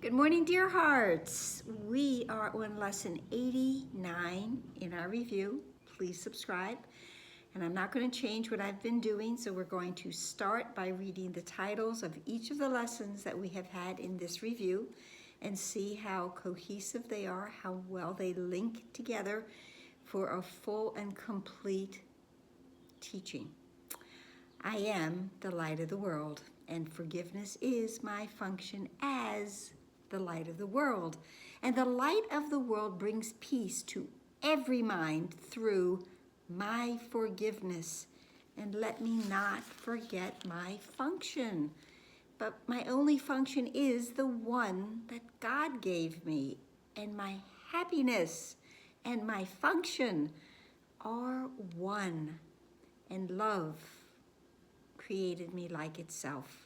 Good morning, dear hearts. We are on lesson 89 in our review. Please subscribe. And I'm not going to change what I've been doing, so we're going to start by reading the titles of each of the lessons that we have had in this review and see how cohesive they are, how well they link together for a full and complete teaching. I am the light of the world, and forgiveness is my function as the light of the world. And the light of the world brings peace to every mind through my forgiveness. And let me not forget my function. But my only function is the one that God gave me. And my happiness and my function are one. And love created me like itself.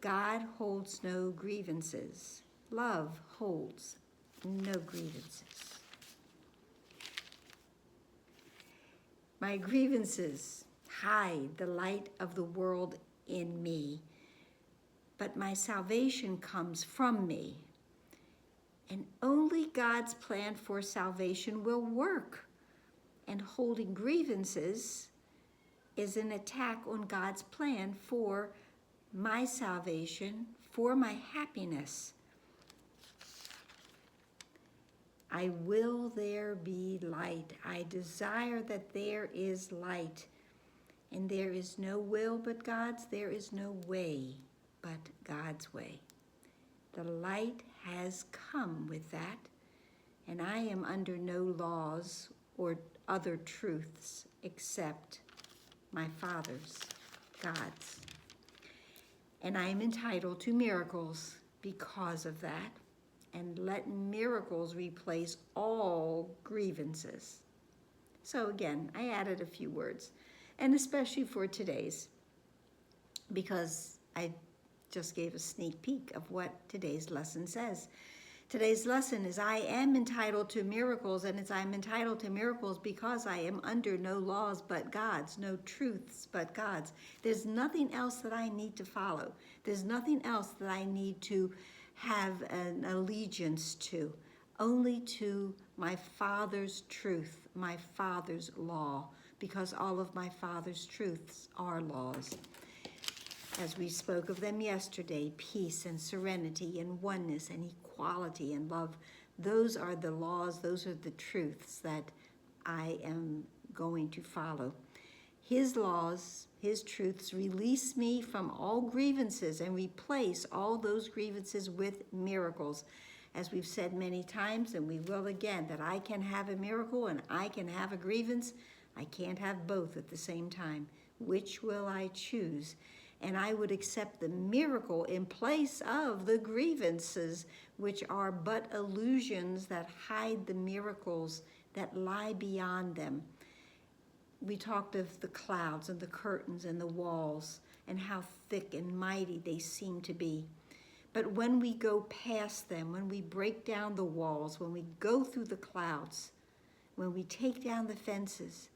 God holds no grievances. Love holds no grievances. My grievances hide the light of the world in me, but my salvation comes from me. And only God's plan for salvation will work. And holding grievances is an attack on God's plan for my salvation, for my happiness. I will there be light. I desire that there is light. And there is no will but God's. There is no way but God's way. The light has come with that. And I am under no laws or other truths except my Father's, God's. And I am entitled to miracles because of that. And let miracles replace all grievances. So again, I added a few words, and especially for today's, because I just gave a sneak peek of what today's lesson says. Today's lesson is I am entitled to miracles, and I'm entitled to miracles because I am under no laws but God's, no truths but God's. There's nothing else that I need to follow. There's nothing else that I need to have an allegiance to, only to my Father's truth, my Father's law, because all of my Father's truths are laws. As we spoke of them yesterday, peace and serenity and oneness and equality and love, those are the laws, those are the truths that I am going to follow. His laws, his truths release me from all grievances and replace all those grievances with miracles. As we've said many times, and we will again, that I can have a miracle and I can have a grievance. I can't have both at the same time. Which will I choose? And I would accept the miracle in place of the grievances, which are but illusions that hide the miracles that lie beyond them. We talked of the clouds and the curtains and the walls and how thick and mighty they seem to be. But when we go past them, when we break down the walls, when we go through the clouds, when we take down the fences,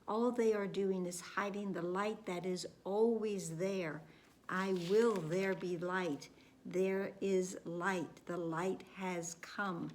all they are doing is hiding the light that is always there. I will there be light. There is light. The light has come.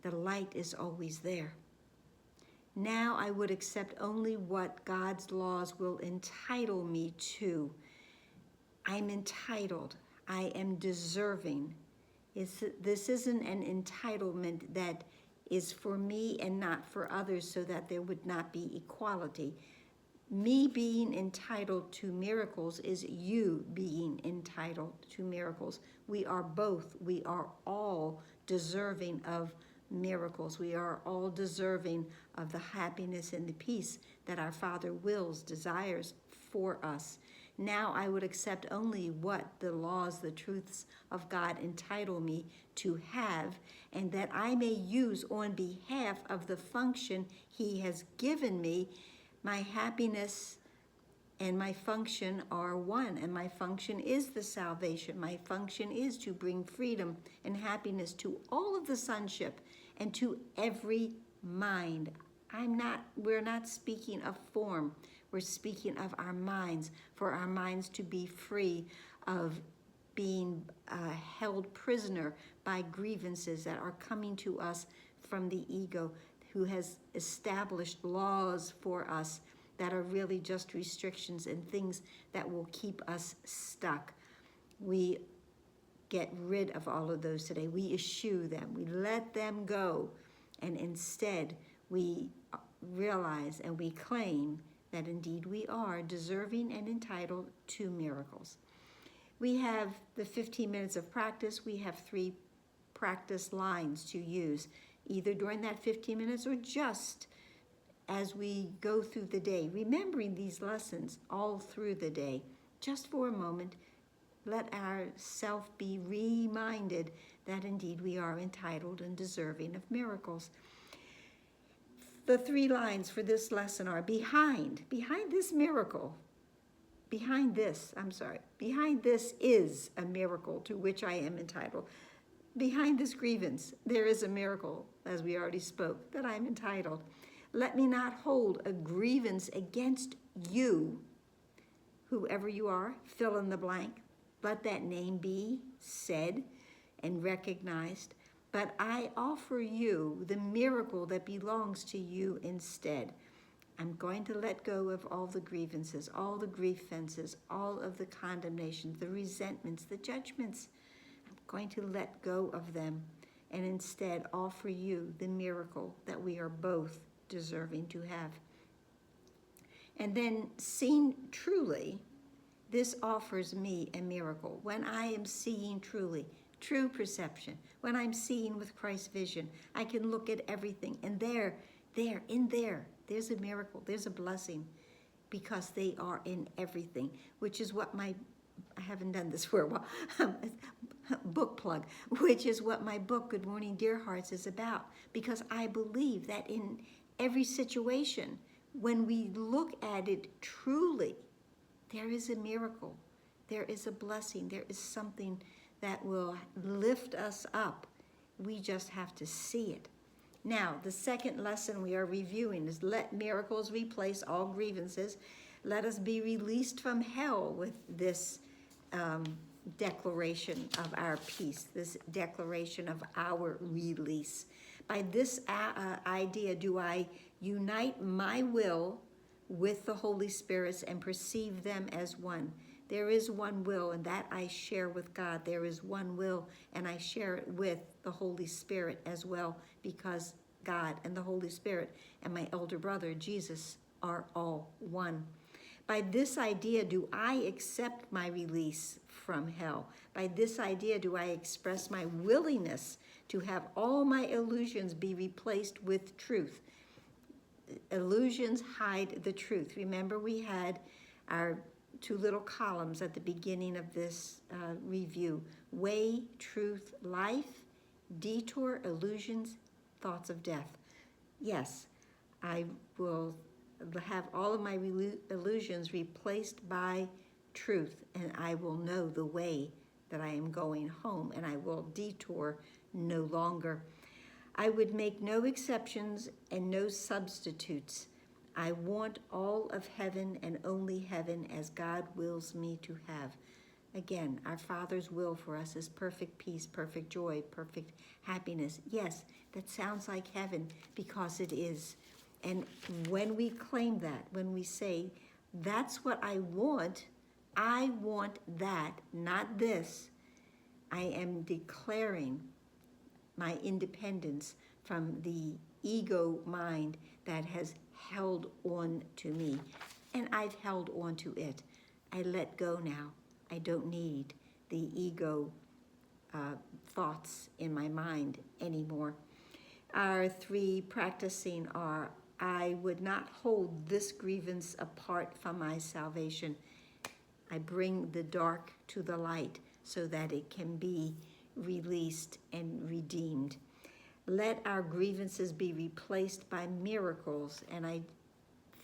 The light is always there. Now I would accept only what God's laws will entitle me to. I'm entitled. I am deserving. This isn't an entitlement that is for me and not for others so that there would not be equality. Me being entitled to miracles is you being entitled to miracles. We are both. We are all deserving of miracles. We are all deserving of the happiness and the peace that our Father wills, desires for us. Now I would accept only what the laws, the truths of God entitle me to have, and that I may use on behalf of the function He has given me. My happiness and my function are one, and my function is the salvation. My function is to bring freedom and happiness to all of the sonship and to every mind. We're not speaking of form. We're speaking of our minds, for our minds to be free of being held prisoner by grievances that are coming to us from the ego, who has established laws for us that are really just restrictions and things that will keep us stuck. We get rid of all of those today. We eschew them. We let them go. And instead, we realize and we claim that indeed we are deserving and entitled to miracles. We have the 15 minutes of practice. We have 3 practice lines to use, either during that 15 minutes or just as we go through the day, remembering these lessons all through the day. Just for a moment, let ourself be reminded that indeed we are entitled and deserving of miracles. The 3 lines for this lesson are behind this miracle, behind this is a miracle to which I am entitled. Behind this grievance, there is a miracle, as we already spoke, that I'm entitled. Let me not hold a grievance against you, whoever you are, fill in the blank. Let that name be said and recognized. But I offer you the miracle that belongs to you instead. I'm going to let go of all the grievances, all the grievances, all of the condemnations, the resentments, the judgments. I'm going to let go of them and instead offer you the miracle that we are both deserving to have. And then, seen truly, this offers me a miracle. When I am seeing truly, true perception, when I'm seeing with Christ's vision, I can look at everything, and there's a miracle, there's a blessing, because they are in everything, which is what I haven't done this for a while, book plug, which is what my book, Good Morning, Dear Hearts, is about, because I believe that in every situation, when we look at it truly, there is a miracle, there is a blessing, there is something that will lift us up. We just have to see it. Now, the second lesson we are reviewing is let miracles replace all grievances. Let us be released from hell with this declaration of our peace, this declaration of our release. By this idea do I unite my will with the Holy Spirit's and perceive them as one. There is one will, and that I share with God. There is one will, and I share it with the Holy Spirit as well, because God and the Holy Spirit and my elder brother, Jesus, are all one. By this idea do I accept my release from hell. By this idea do I express my willingness to have all my illusions be replaced with truth. Illusions hide the truth. Remember, we had our 2 little columns at the beginning of this review. Way, truth, life, detour, illusions, thoughts of death. Yes, I will have all of my illusions replaced by truth, and I will know the way that I am going home, and I will detour no longer. I would make no exceptions and no substitutes. I want all of heaven and only heaven as God wills me to have. Again, our Father's will for us is perfect peace, perfect joy, perfect happiness. Yes, that sounds like heaven, because it is. And when we claim that, when we say, that's what I want that, not this, I am declaring my independence from the ego mind that has held on to me, and I've held on to it. I let go now. I don't need the ego thoughts in my mind anymore. Our 3 practicing are, I would not hold this grievance apart from my salvation. I bring the dark to the light so that it can be released and redeemed. Let our grievances be replaced by miracles, and I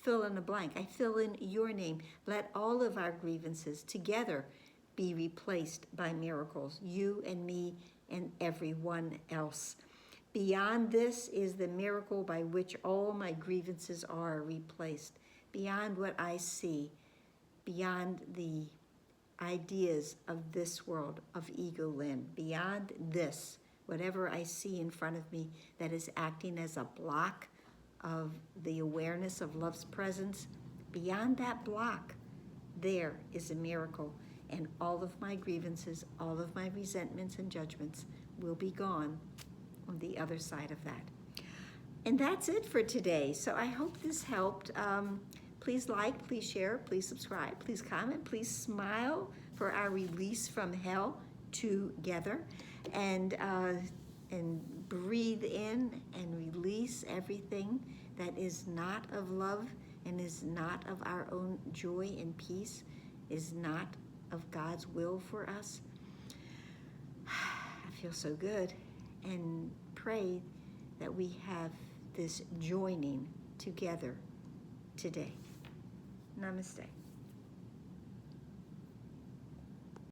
fill in a blank. I fill in your name. Let all of our grievances together be replaced by miracles, you and me and everyone else. Beyond this is the miracle by which all my grievances are replaced. Beyond what I see, beyond the ideas of this world, of ego land, beyond this, whatever I see in front of me that is acting as a block of the awareness of love's presence, beyond that block, there is a miracle. And all of my grievances, all of my resentments and judgments will be gone on the other side of that. And that's it for today. So I hope this helped. Please like, please share, please subscribe, please comment, please smile for our release from hell together. And breathe in and release everything that is not of love and is not of our own joy and peace, is not of God's will for us. I feel so good. And pray that we have this joining together today. Namaste.